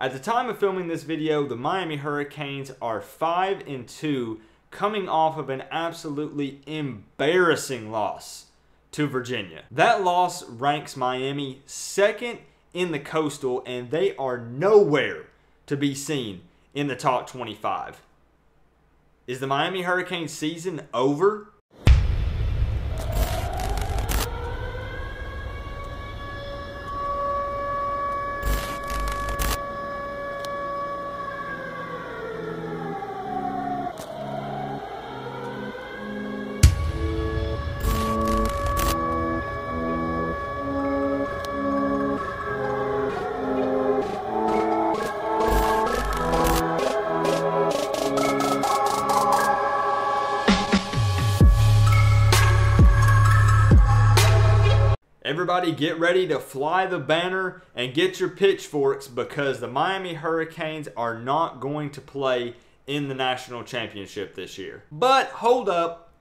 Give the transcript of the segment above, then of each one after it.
At the time of filming this video, the Miami Hurricanes are 5-2, coming off of an absolutely embarrassing loss to Virginia. That loss ranks Miami second in the Coastal, and they are nowhere to be seen in the top 25. Is the Miami Hurricanes season over? Everybody get ready to fly the banner and get your pitchforks, because the Miami Hurricanes are not going to play in the national championship this year. But hold up,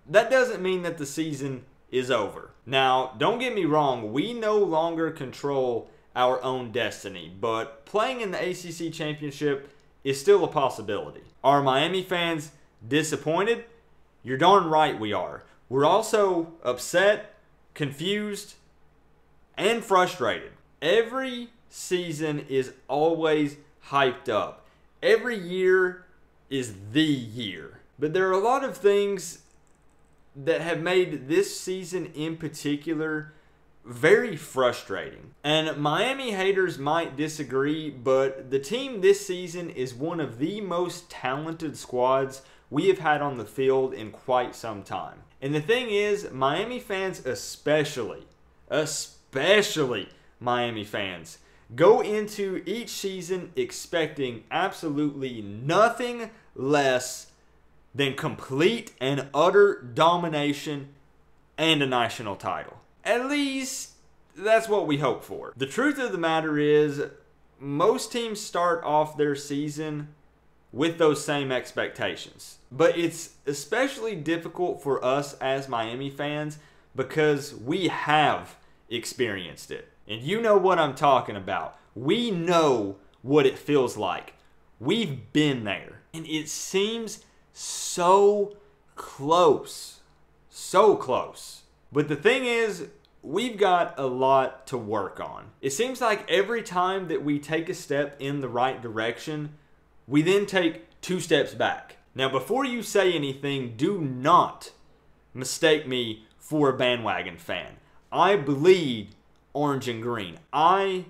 that doesn't mean that the season is over. Now, don't get me wrong, we no longer control our own destiny, but playing in the ACC championship is still a possibility. Are Miami fans disappointed? You're darn right we are. We're also upset, confused, and frustrated. Every season is always hyped up. Every year is the year. But there are a lot of things that have made this season in particular very frustrating. And Miami haters might disagree, but the team this season is one of the most talented squads we have had on the field in quite some time. And the thing is, Miami fans especially Miami fans, go into each season expecting absolutely nothing less than complete and utter domination and a national title. At least, that's what we hope for. The truth of the matter is, most teams start off their season with those same expectations. But it's especially difficult for us as Miami fans because we have experienced it. And you know what I'm talking about. We know what it feels like. We've been there. And it seems so close. So close. But the thing is, we've got a lot to work on. It seems like every time that we take a step in the right direction, we then take 2 steps back. Now, before you say anything, do not mistake me for a bandwagon fan. I bleed orange and green. I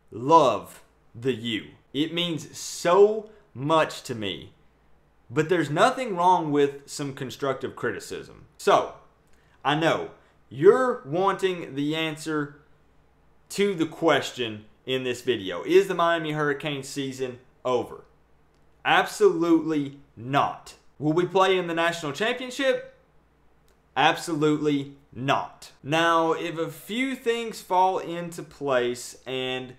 love the U. It means so much to me. But there's nothing wrong with some constructive criticism. So, I know you're wanting the answer to the question in this video. Is the Miami Hurricanes season over? Absolutely not. Will we play in the national championship? Absolutely not. Now, if a few things fall into place and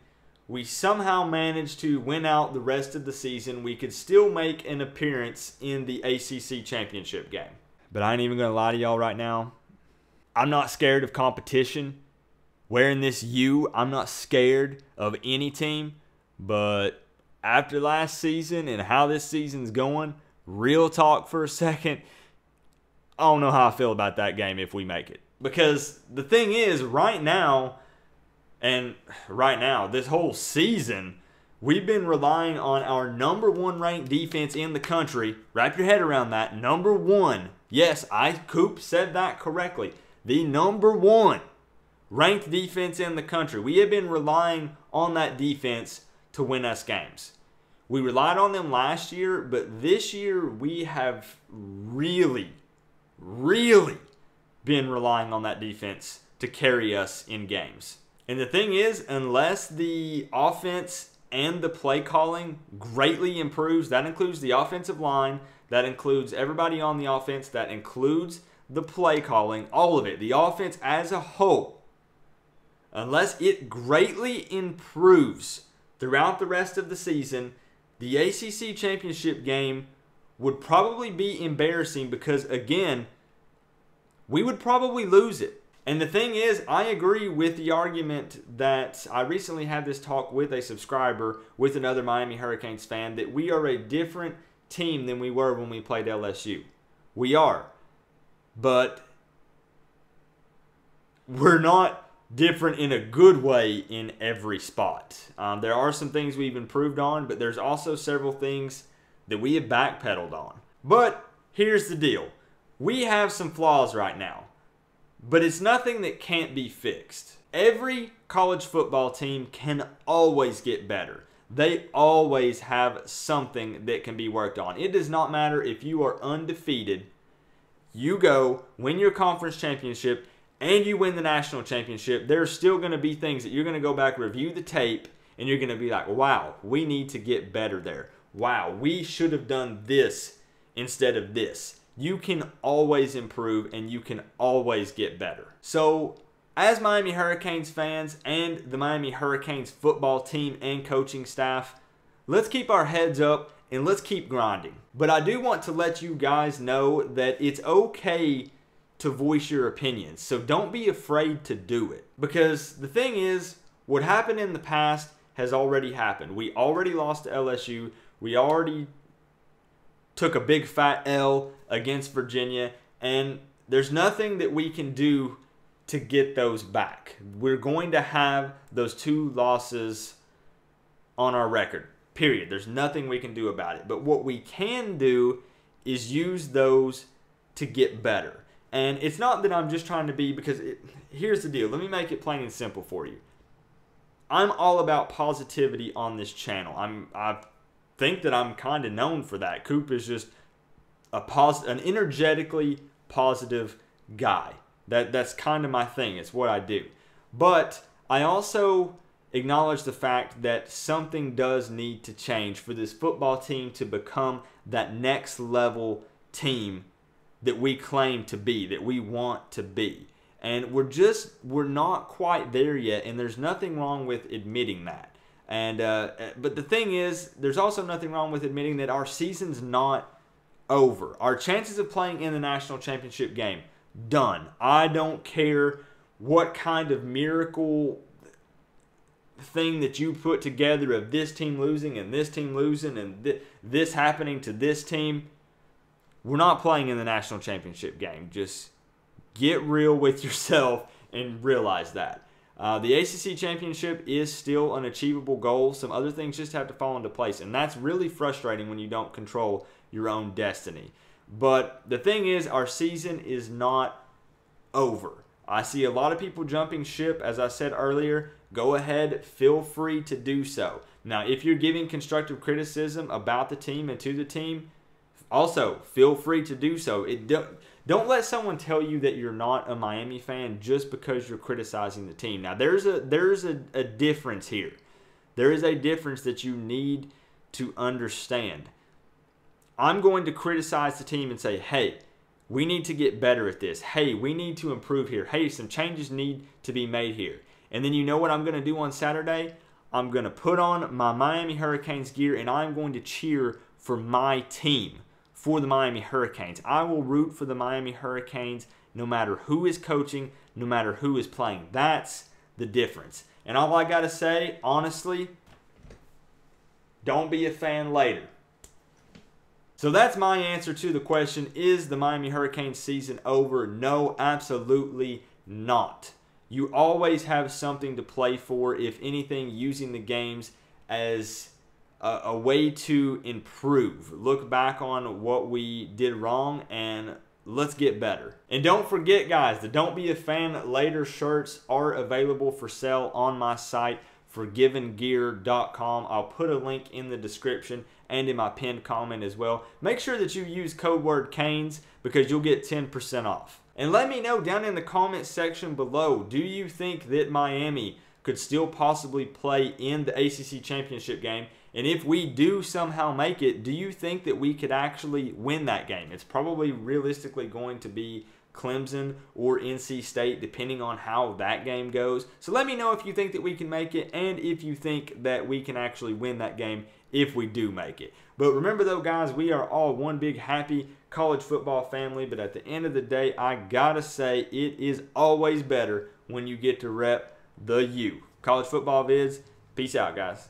we somehow manage to win out the rest of the season, we could still make an appearance in the ACC championship game. But I ain't even going to lie to y'all right now. I'm not scared of competition. Wearing this U, I'm not scared of any team. But after last season and how this season's going, real talk for a second, I don't know how I feel about that game if we make it. Because the thing is, right now, this whole season, we've been relying on our #1 ranked defense in the country. Wrap your head around that. #1. Yes, Coop said that correctly. The #1 ranked defense in the country. We have been relying on that defense to win us games. We relied on them last year, but this year we have really been relying on that defense to carry us in games. And the thing is, unless the offense and the play calling greatly improves, that includes the offensive line, that includes everybody on the offense, that includes the play calling, all of it, the offense as a whole, unless it greatly improves throughout the rest of the season, the ACC championship game would probably be embarrassing because, again, we would probably lose it. And the thing is, I agree with the argument that I recently had this talk with a subscriber, with another Miami Hurricanes fan, that we are a different team than we were when we played LSU. We are. But we're not different in a good way in every spot. There are some things we've improved on, but there's also several things that we have backpedaled on. But here's the deal. We have some flaws right now, but it's nothing that can't be fixed. Every college football team can always get better. They always have something that can be worked on. It does not matter if you are undefeated. You go, win your conference championship, and you win the national championship. There's still going to be things that you're going to go back, review the tape, and you're going to be like, wow, we need to get better there. Wow, we should have done this instead of this. You can always improve, and you can always get better. So, as Miami Hurricanes fans and the Miami Hurricanes football team and coaching staff, let's keep our heads up and let's keep grinding. But I do want to let you guys know that it's okay to voice your opinions. So don't be afraid to do it. Because the thing is, what happened in the past has already happened. We already lost to LSU. We already took a big fat L against Virginia. And there's nothing that we can do to get those back. We're going to have those 2 losses on our record. Period. There's nothing we can do about it. But what we can do is use those to get better. And it's not that I'm just trying to be, because here's the deal. Let me make it plain and simple for you. I'm all about positivity on this channel. I think that I'm kind of known for that. Coop is just an energetically positive guy. That's kind of my thing. It's what I do. But I also acknowledge the fact that something does need to change for this football team to become that next level team that we claim to be, that we want to be. And we're not quite there yet, and there's nothing wrong with admitting that. And but the thing is, there's also nothing wrong with admitting that our season's not over. Our chances of playing in the national championship game, done. I don't care what kind of miracle thing that you put together of this team losing and this team losing and this happening to this team. We're not playing in the national championship game. Just get real with yourself and realize that. The ACC championship is still an achievable goal. Some other things just have to fall into place, and that's really frustrating when you don't control your own destiny. But the thing is, our season is not over. I see a lot of people jumping ship, as I said earlier. Go ahead, feel free to do so. Now, if you're giving constructive criticism about the team and to the team, also feel free to do so. Don't let someone tell you that you're not a Miami fan just because you're criticizing the team. Now, there's a difference here. There is a difference that you need to understand. I'm going to criticize the team and say, hey, we need to get better at this. Hey, we need to improve here. Hey, some changes need to be made here. And then you know what I'm going to do on Saturday? I'm going to put on my Miami Hurricanes gear and I'm going to cheer for my team, for the Miami Hurricanes. I will root for the Miami Hurricanes no matter who is coaching, no matter who is playing. That's the difference. And all I got to say, honestly, don't be a fan later. So that's my answer to the question, is the Miami Hurricanes season over? No, absolutely not. You always have something to play for, if anything, using the games as a way to improve. Look back on what we did wrong and let's get better. And don't forget, guys, the Don't Be a Fan Later shirts are available for sale on my site, forgivengear.com. I'll put a link in the description and in my pinned comment as well. Make sure that you use code word Canes because you'll get 10% off. And let me know down in the comment section below, do you think that Miami could still possibly play in the ACC championship game? And if we do somehow make it, do you think that we could actually win that game? It's probably realistically going to be Clemson or NC State, depending on how that game goes. So let me know if you think that we can make it and if you think that we can actually win that game if we do make it. But remember though, guys, we are all one big happy college football family. But at the end of the day, I gotta say it is always better when you get to rep the U. College Football Vids, peace out, guys.